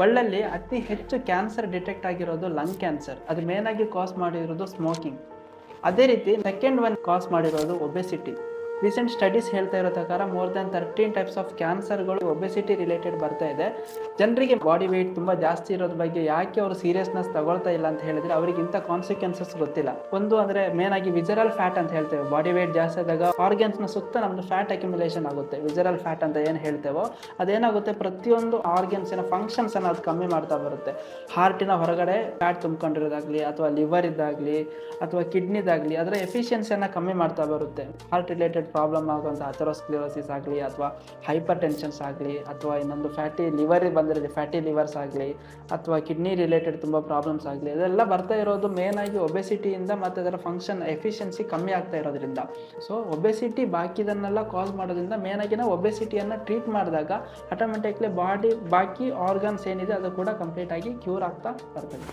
ವರ್ಲ್ಡಲ್ಲಿ ಅತಿ ಹೆಚ್ಚು cancer detect ಆಗಿರೋದು ಲಂಗ್ ಕ್ಯಾನ್ಸರ್. ಅದು ಮೇನ್ ಆಗಿ ಕಾಸ್ ಮಾಡಿರೋದು ಸ್ಮೋಕಿಂಗ್. ಅದೇ ರೀತಿ ಸೆಕೆಂಡ್ ಒನ್ ಕಾಸ್ ಮಾಡಿರೋದು ಒಬೆಸಿಟಿ. ರೀಸೆಂಟ್ ಸ್ಟಡೀಸ್ ಹೇಳ್ತಾ ಇರೋ ಪ್ರಕಾರ ಮೋರ್ ದೆನ್ 13 ಟೈಪ್ಸ್ ಆಫ್ ಕ್ಯಾನ್ಸರ್ಗಳು ಒಬೆಸಿಟಿ ರಿಲೇಟೆಡ್ ಬರ್ತಾ ಇದೆ. ಜನರಿಗೆ ಬಾಡಿ ವೆಯ್ಟ್ ತುಂಬ ಜಾಸ್ತಿ ಇರೋದ್ರ ಬಗ್ಗೆ ಯಾಕೆ ಅವರು ಸೀರಿಯಸ್ನೆಸ್ ತಗೊಳ್ತಾ ಇಲ್ಲ ಅಂತ ಹೇಳಿದ್ರೆ ಅವರಿಗೆ ಇಂಥ ಕಾನ್ಸಿಕ್ವೆನ್ಸಸ್ ಗೊತ್ತಿಲ್ಲ. ಒಂದು ಅಂದರೆ ಮೇನ್ ಆಗಿ ವಿಜರಲ್ ಫ್ಯಾಟ್ ಅಂತ ಹೇಳ್ತೇವೆ. ಬಾಡಿ ವೆಯ್ಟ್ ಜಾಸ್ತಿ ಆದಾಗ ಆರ್ಗನ್ಸ್ನ ಸುತ್ತ ನಮ್ದು ಫ್ಯಾಟ್ ಅಕ್ಯುಮುಲೇಷನ್ ಆಗುತ್ತೆ. ವಿಜರಲ್ ಫ್ಯಾಟ್ ಅಂತ ಏನು ಹೇಳ್ತೇವೋ ಅದೇನಾಗುತ್ತೆ, ಪ್ರತಿಯೊಂದು ಆರ್ಗನ್ಸಿನ ಫಂಕ್ಷನ್ಸ್ ಅನ್ನು ಅದು ಕಮ್ಮಿ ಮಾಡ್ತಾ ಬರುತ್ತೆ. ಹಾರ್ಟಿನ ಹೊರಗಡೆ ಫ್ಯಾಟ್ ತುಂಬ್ಕೊಂಡಿರೋದಾಗ್ಲಿ ಅಥವಾ ಲಿವರ್ ಇದ್ದಾಗಲಿ ಅಥವಾ ಕಿಡ್ನಿದಾಗಲಿ ಅದರ ಎಫಿಷಿಯನ್ಸಿಯನ್ನು ಕಮ್ಮಿ ಮಾಡ್ತಾ ಬರುತ್ತೆ. ಹಾರ್ಟ್ ರಿಲೇಟೆಡ್ ಪ್ರಾಬ್ಲಮ್ ಆಗುವಂಥ ಅಥೆರೋಸ್ಕ್ಲೆರೋಸಿಸ್ ಆಗಲಿ ಅಥವಾ ಹೈಪರ್ ಟೆನ್ಷನ್ಸ್ ಆಗಲಿ ಅಥವಾ ಇನ್ನೊಂದು ಲಿವರಿಗೆ ಬಂದಿರೋದು ಫ್ಯಾಟಿ ಲಿವರ್ಸ್ ಆಗಲಿ ಅಥವಾ ಕಿಡ್ನಿ ರಿಲೇಟೆಡ್ ತುಂಬ ಪ್ರಾಬ್ಲಮ್ಸ್ ಆಗಲಿ, ಇದೆಲ್ಲ ಬರ್ತಾ ಇರೋದು ಮೇನ್ ಆಗಿ ಒಬೆಸಿಟಿಯಿಂದ ಮತ್ತು ಅದರ ಫಂಕ್ಷನ್ ಎಫಿಷಿಯನ್ಸಿ ಕಮ್ಮಿ ಆಗ್ತಾ ಇರೋದ್ರಿಂದ. ಸೊ ಒಬೆಸಿಟಿ ಬಾಕಿದನ್ನೆಲ್ಲ ಕಾಸ್ ಮಾಡೋದ್ರಿಂದ ಮೇನ್ ಆಗಿ ನಾವು ಒಬೆಸಿಟಿಯನ್ನು ಟ್ರೀಟ್ ಮಾಡಿದಾಗ ಆಟೋಮೆಟಿಕ್ಲಿ ಬಾಕಿ ಆರ್ಗನ್ಸ್ ಏನಿದೆ ಅದು ಕೂಡ ಕಂಪ್ಲೀಟ್ ಆಗಿ ಕ್ಯೂರ್ ಆಗ್ತಾ ಬರ್ತದೆ.